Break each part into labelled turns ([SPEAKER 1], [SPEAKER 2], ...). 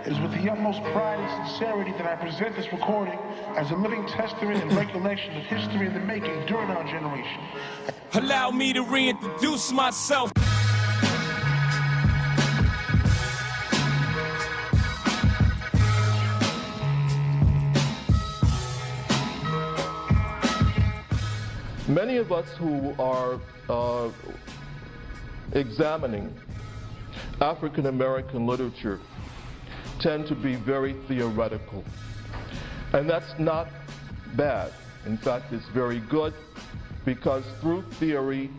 [SPEAKER 1] It is with the utmost pride and sincerity that I present this recording as a living testament and recollection of history in the making during our generation.
[SPEAKER 2] Allow me to reintroduce myself.
[SPEAKER 3] Many of us who are examining African American literature tend to be very theoretical. And that's not bad. In fact, it's very good, because through theory,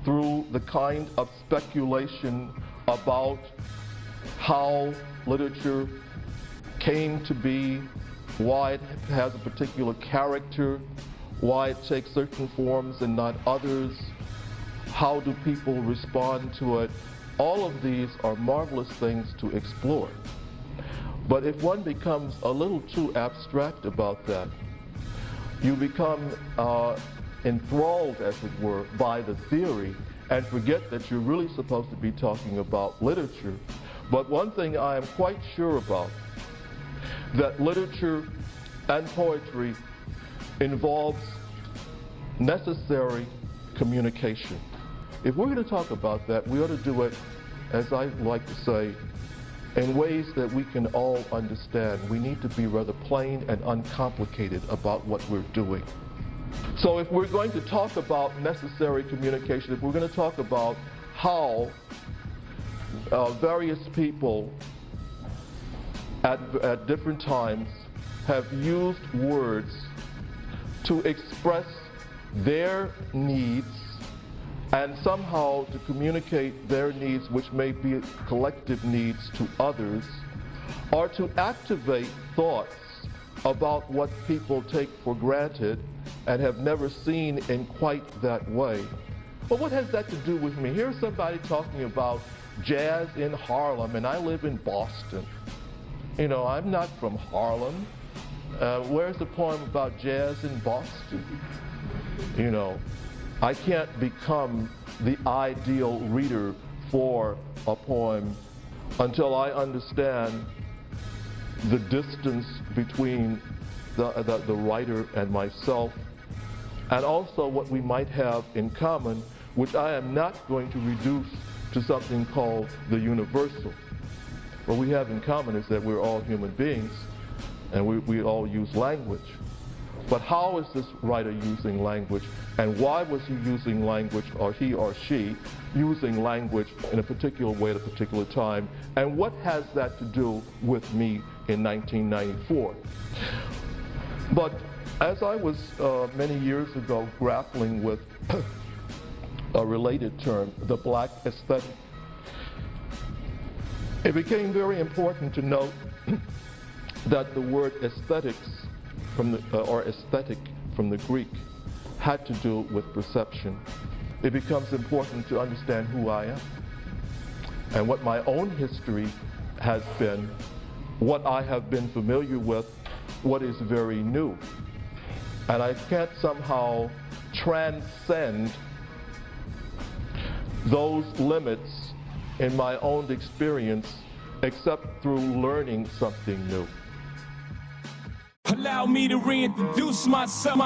[SPEAKER 3] through the kind of speculation about how literature came to be, why it has a particular character, why it takes certain forms and not others, how do people respond to it, all of these are marvelous things to explore. But if one becomes a little too abstract about that, you become enthralled, as it were, by the theory and forget that you're really supposed to be talking about literature. But one thing I am quite sure about, that literature and poetry involves necessary communication. If we're going to talk about that, we ought to do it, as I like to say, in ways that we can all understand. We need to be rather plain and uncomplicated about what we're doing. So if we're going to talk about necessary communication, if we're going to talk about how various people at different times have used words to express their needs and somehow to communicate their needs, which may be collective needs, to others, or to activate thoughts about what people take for granted and have never seen in quite that way. But what has that to do with me? Here's somebody talking about jazz in Harlem, and I live in Boston. You know, I'm not from Harlem. Where's the poem about jazz in Boston? You know, I can't become the ideal reader for a poem until I understand the distance between the writer and myself, and also what we might have in common, which I am not going to reduce to something called the universal. What we have in common is that we're all human beings, and we all use language. But how is this writer using language, and why was he using language, or he or she using language in a particular way at a particular time, and what has that to do with me in 1994? But as I was many years ago grappling with a related term, the black aesthetic, it became very important to note that the word aesthetics or aesthetic from the Greek had to do with perception. It becomes important to understand who I am and what my own history has been, what I have been familiar with, what is very new. And I can't somehow transcend those limits in my own experience except through learning something new.
[SPEAKER 2] Allow me to reintroduce myself.